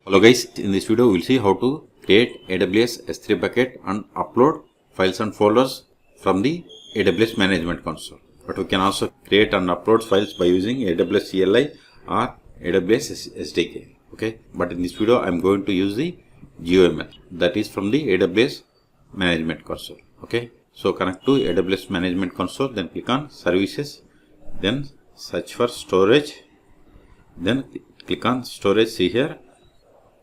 Hello guys, in this video we will see how to create AWS S3 bucket and upload files and folders from the AWS Management Console. But we can also create and upload files by using AWS CLI or AWS SDK. Okay, but in this video I am going to use the GUML, that is from the AWS Management Console. Okay, so connect to AWS Management Console, then click on Services, then search for Storage, then click on Storage, see here.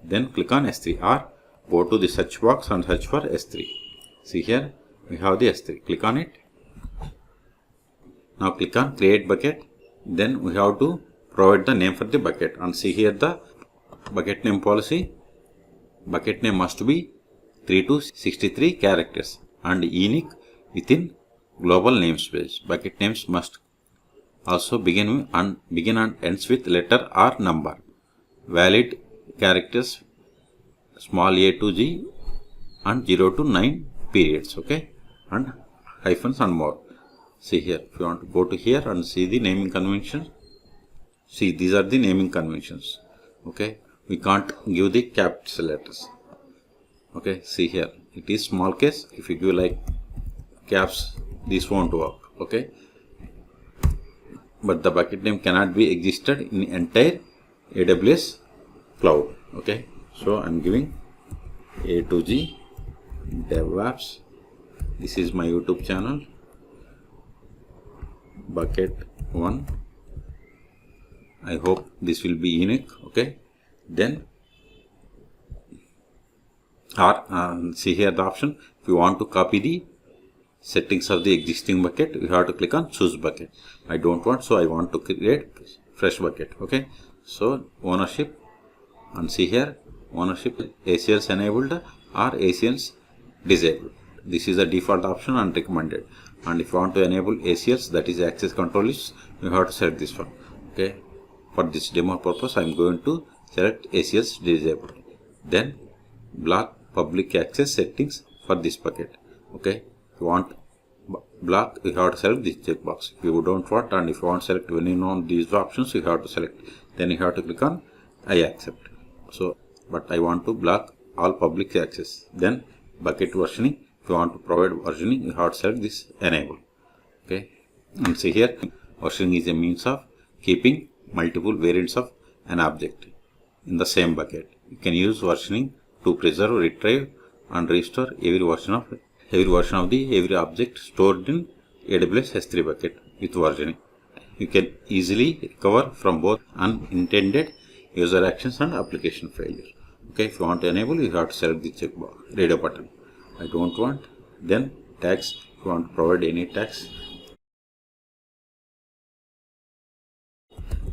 Then click on S3 or go to the search box and search for S3. See here we have the S3. Click on it. Now click on create bucket. Then we have to provide the name for the bucket and see here the bucket name policy. Bucket name must be 3 to 63 characters and unique within global namespace. Bucket names must also begin and ends with letter or number. Valid characters small a to g and 0 to 9 periods, okay, and hyphens and more. See here, if you want to go to here and see the naming conventions, see these are the naming conventions. Okay, we can't give the capital letters. Okay, see here it is small case. If you give like caps, this won't work. Okay, but the bucket name cannot be existed in entire AWS cloud. Okay, so I'm giving A to G DevOps. This is my YouTube channel. Bucket 1. I hope this will be unique. Okay, then see here the option. If you want to copy the settings of the existing bucket, you have to click on choose bucket. I don't want, so I want to create fresh bucket. Okay, so ownership. And see here ownership ACLs enabled or ACLs disabled. This is the default option and recommended. And if you want to enable ACLs, that is access control list, you have to select this one. Okay, for this demo purpose I am going to select ACLs disabled. Then block public access settings for this bucket. Okay, if you want block, you have to select this checkbox. If you don't want, and if you want to select any of these options, you have to select. Then you have to click on I accept. So, but I want to block all public access. Then bucket versioning. If you want to provide versioning, you have to select this enable. Okay, and see here versioning is a means of keeping multiple variants of an object in the same bucket. You can use versioning to preserve, retrieve, and restore every version of every object stored in AWS S3 bucket with versioning. You can easily recover from both unintended user actions and application failure. Okay, if you want to enable, you have to select the checkbox radio button. I don't want. Then tags, if you want to provide any tags,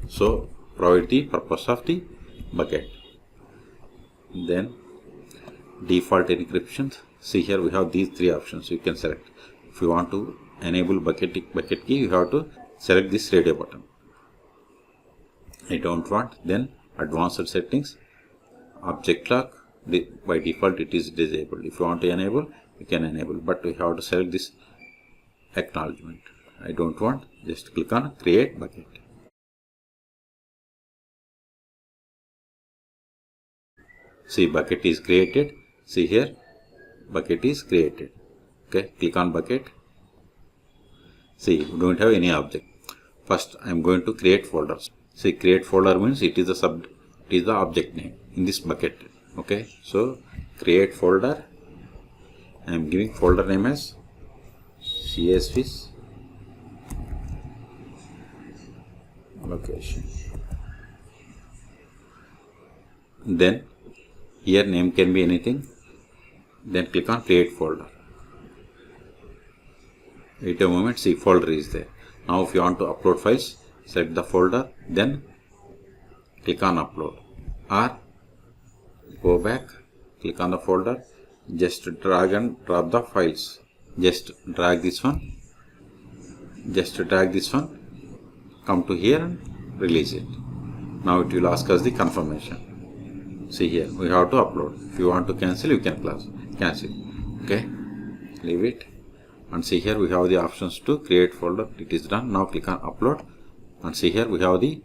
so provide the purpose of the bucket. Then default encryption. See here we have these three options you can select. If you want to enable bucket key, you have to select this radio button. I don't want. Then advanced settings, object lock, by default it is disabled. If you want to enable, you can enable, but we have to select this acknowledgement. I don't want. Just click on create bucket. See bucket is created. See here bucket is created. Okay, click on bucket. See, we don't have any object. First I am going to create folders. See, create folder means it is the object name in this bucket. Okay, so create folder. I am giving folder name as CSFIS location. Then here name can be anything. Then click on create folder. Wait a moment. See, folder is there. Now if you want to upload files, select the folder, then click on upload, or go back, click on the folder, just drag and drop the files. Just drag this one, come to here and release it. Now it will ask us the confirmation. See here we have to upload. If you want to cancel, you can cancel. Okay, leave it. And see here we have the options to create folder. It is done. Now click on upload, and see here we have the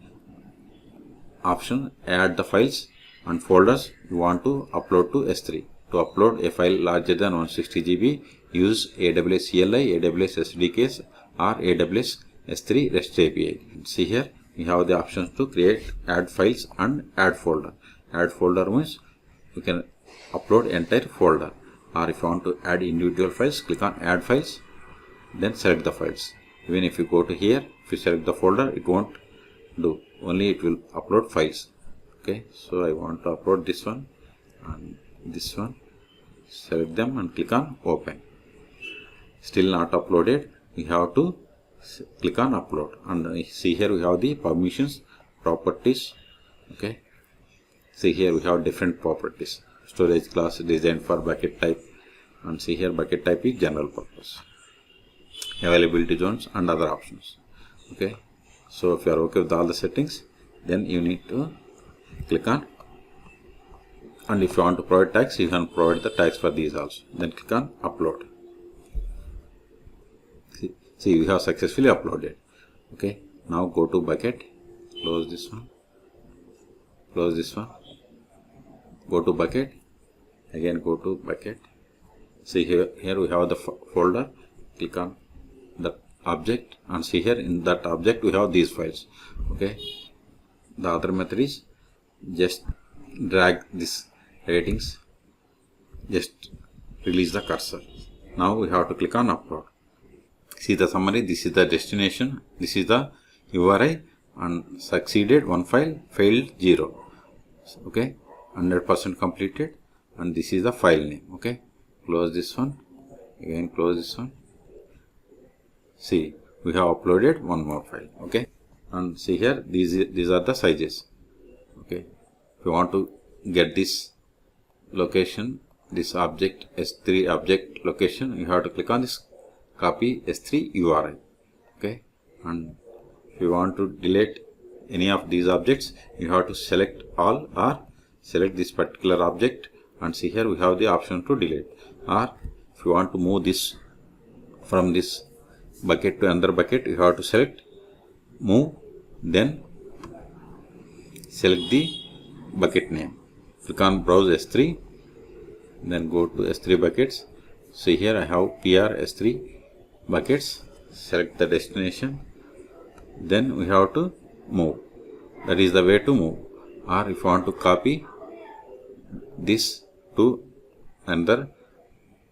option add the files and folders you want to upload to S3. To upload a file larger than 160 GB, use AWS CLI, AWS SDKs or AWS S3 REST API. See here, we have the options to create, add files and add folder. Add folder means you can upload entire folder, or if you want to add individual files, click on add files, then select the files. Even if you go to here, if you select the folder, it won't do, only it will upload files. Okay, so I want to upload this one and this one, select them and click on open. Still not uploaded, we have to click on upload, and see here we have the permissions, properties. Okay, see here we have different properties, storage class designed for bucket type, and see here bucket type is general purpose, availability zones and other options. Okay, so if you are okay with all the settings, then you need to click on, and if you want to provide tags, you can provide the tags for these also, then click on upload. See, we have successfully uploaded. Okay, now go to bucket, close this one, close this one, go to bucket, again go to bucket. See here we have the folder, click on the object, and see here in that object we have these files. Okay, the other method is just drag this ratings, just release the cursor. Now we have to click on upload. See the summary, this is the destination, this is the URI, and succeeded 1 file, failed 0. Okay, 100% completed, and this is the file name. Okay, close this one, again close this one. See, we have uploaded one more file. Okay, and see here, these are the sizes. Okay, if you want to get this location, this object S3 object location, you have to click on this copy S3 URI. Okay, and if you want to delete any of these objects, you have to select all or select this particular object, and see here we have the option to delete. Or if you want to move this from this bucket to another bucket, you have to select move, then select the bucket name, click on browse S3, then go to S3 buckets. See here I have PR S3 buckets, select the destination, then we have to move. That is the way to move. Or if you want to copy this to another,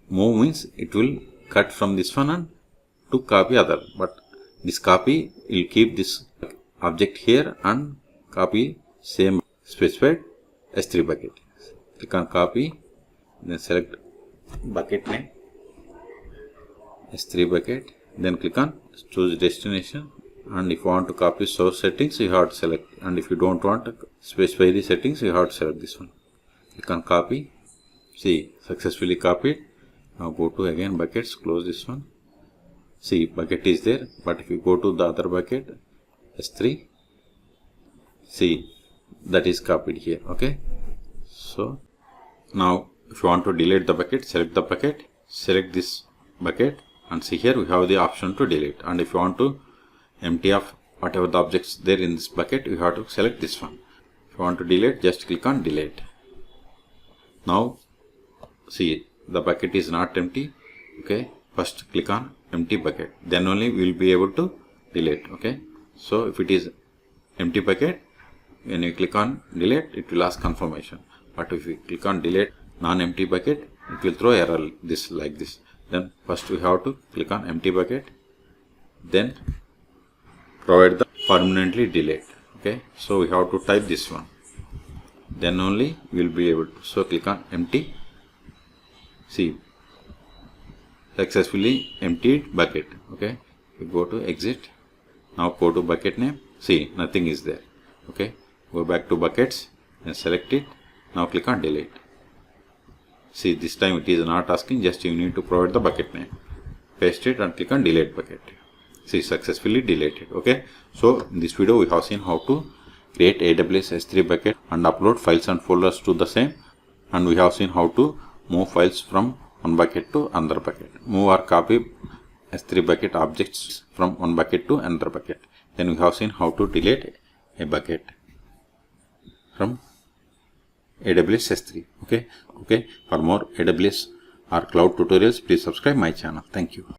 move means it will cut from this one and to copy other, but this copy will keep this object here and copy same specified S3 bucket. Click on copy, then select bucket name S3 bucket, then click on choose destination, and if you want to copy source settings, you have to select, and if you don't want to specify the settings, you have to select this one. Click on copy. See, successfully copied. Now go to again buckets, close this one. See, bucket is there, but if you go to the other bucket S3, see, that is copied here. Okay, so now if you want to delete the bucket, select the bucket, select this bucket, and see here we have the option to delete. And if you want to empty of whatever the objects there in this bucket, you have to select this one. If you want to delete, just click on delete. Now see, the bucket is not empty. Okay, first click on empty bucket, then only we will be able to delete. Okay, so if it is empty bucket, when you click on delete, it will ask confirmation, but if you click on delete non-empty bucket, it will throw error this like this. Then first we have to click on empty bucket, then provide the permanently delete. Okay, so we have to type this one, then only we will be able to. So click on empty. See, successfully emptied bucket. Okay, we go to exit. Now go to bucket name. See, nothing is there. Okay, go back to buckets and select it. Now click on delete. See, this time it is not asking, just you need to provide the bucket name. Paste it and click on delete bucket. See, successfully deleted. Okay, so in this video we have seen how to create AWS S3 bucket and upload files and folders to the same, and we have seen how to move files from one bucket to another bucket, move or copy S3 bucket objects from one bucket to another bucket. Then we have seen how to delete a bucket from AWS S3. Okay. For more AWS or cloud tutorials, please subscribe my channel. Thank you.